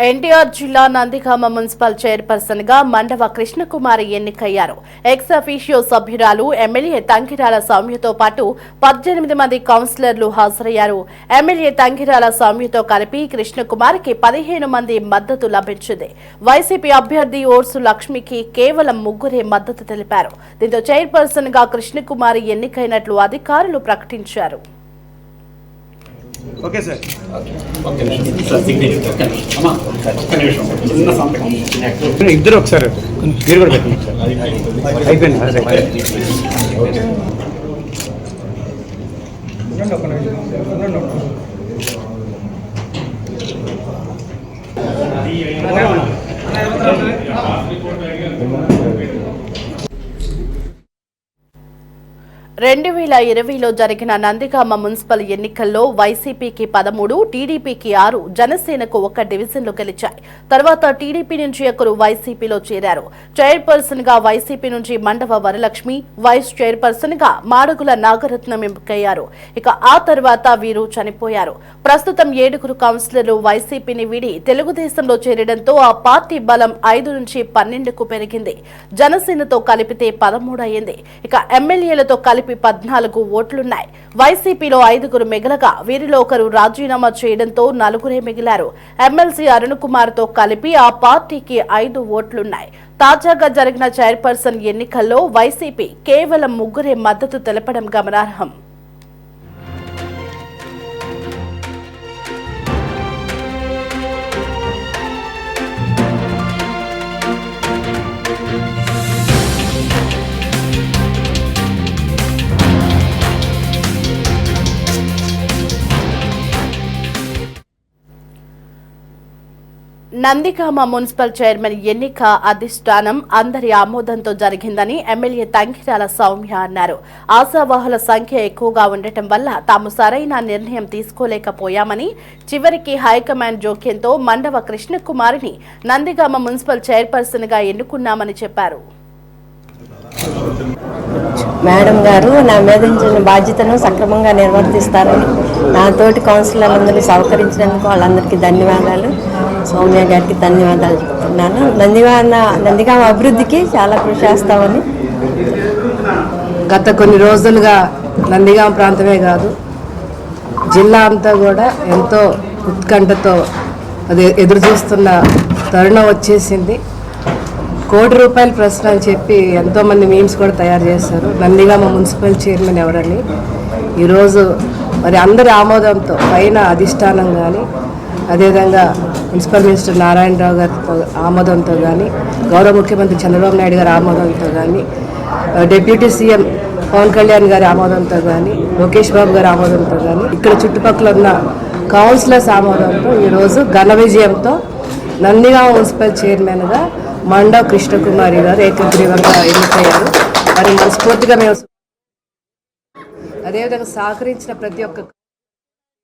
ఎన్టీఆర్ జిల్లా Nandigama municipal chairperson గా మండవ కృష్ణకుమారి ఎన్నికయ్యారు. ఎక్స్ అఫీషియో సభ్యురాలు ఎమ్మెల్యే తంగిరాల సౌమ్యతో పాటు 18 మంది కౌన్సిలర్లు హాజరయ్యారు. ఎమ్మెల్యే తంగిరాల సౌమ్యతో కలిపి కృష్ణకుమారికి 15 మంది మద్దతు లభించింది. వైసీపీ అభ్యర్థి ఓర్సు లక్ష్మికి కేవలం 3 మద్దతు తెలిపారు. దీంతో చైర్పర్సన్ గా కృష్ణకుమారి ఎన్నికైనట్లు అధికారులు ప్రకటించారు. ఓకే సార్ ఇద్దరు ఒకసారి మీరు కూడా పెట్టండి సార్. అయిపోయింది. రెండు 2020లో జరిగిన నందిగామ మున్సిపల్ ఎన్నికల్లో వైసీపీకి 13, టీడీపీకి 6, జనసేనకు 1 డివిజన్లు గెలిచాయి. తర్వాత టీడీపీ నుంచి 1 వైసీపీలో చేరారు. చైర్పర్సన్ గా వైసీపీ నుంచి మండవ వరలక్ష్మి, వైస్ చైర్పర్సన్ గా మాడుగుల నాగరత్నం ఎంపికయ్యారు. ఇక ఆ తర్వాత వీరు చనిపోయారు. ప్రస్తుతం 7 కౌన్సిలర్లు వైసీపీని వీడి తెలుగుదేశంలో చేరడంతో ఆ పార్టీ బలం 5 నుంచి 12కు పెరిగింది. జనసేనతో కలిపితే 13 అయింది. ఇక ఎమ్మెల్యేలతో కలిపి 14 ఓట్లున్నాయి. వైసీపీలో 5 మిగలగా వీరిలో 1 రాజీనామా చేయడంతో 4 మిగిలారు. ఎమ్మెల్సీ అరుణ్ కుమార్ తో కలిపి ఆ పార్టీకి 5 ఓట్లున్నాయి. తాజాగా జరిగిన చైర్పర్సన్ ఎన్నికల్లో వైసీపీ కేవలం 3 మద్దతు తెలపడం గమనార్హం. నందిగామ మున్సిపల్ చైర్మన్ ఎన్నిక అధిష్టానం అందరి ఆమోదంతో జరిగిందని ఎమ్మెల్యే తంగిరాల సౌమ్య అన్నారు. ఆశావాహుల సంఖ్య ఎక్కువగా ఉండటం వల్ల తాము సరైన నిర్ణయం తీసుకోలేకపోయామని, చివరికి హైకమాండ్ జోక్యంతో మండవ కృష్ణకుమారిని నందిగామ మున్సిపల్ చైర్పర్సన్ గా ఎన్నుకున్నామని చెప్పారు. మేడం గారు నా మీద ఇచ్చిన బాధ్యతను సక్రమంగా నిర్వర్తిస్తారని, నాతోటి కౌన్సిలర్లందరినీ సహకరించినందుకు వాళ్ళందరికీ ధన్యవాదాలు. సౌమ్య గారికి ధన్యవాదాలు చెప్తున్నాను. నందిగామ అభివృద్ధికి చాలా కృషి చేస్తామని. గత కొన్ని రోజులుగా నందిగామ ప్రాంతమే కాదు, జిల్లా అంతా కూడా ఎంతో ఉత్కంఠతో అది ఎదురు చూస్తున్న తరుణం వచ్చేసింది. ₹1 కోటి ప్రశ్న అని చెప్పి ఎంతోమంది మీమ్స్ కూడా తయారు చేశారు. నందిగామ మున్సిపల్ చైర్మన్ ఎవరని ఈరోజు మరి అందరి ఆమోదంతో పైన అధిష్టానం కానీ, అదేవిధంగా మున్సిపల్ మినిస్టర్ నారాయణరావు గారి ఆమోదంతో కానీ, గౌరవ ముఖ్యమంత్రి చంద్రబాబు నాయుడు గారి ఆమోదంతో కానీ, డిప్యూటీ సీఎం పవన్ కళ్యాణ్ గారి ఆమోదంతో కానీ, లోకేష్ బాబు గారి ఆమోదంతో కానీ, ఇక్కడ చుట్టుపక్కల ఉన్న కౌన్సిలర్స్ ఆమోదంతో ఈరోజు ఘన విజయంతో నందిగామ మున్సిపల్ చైర్మన్గా మండవ కృష్ణకుమారి గారు ఏకగ్రీవంగా ఎన్నికయ్యారు. మరి మనస్ఫూర్తిగా మేము అదేవిధంగా సహకరించిన ప్రతి ఒక్క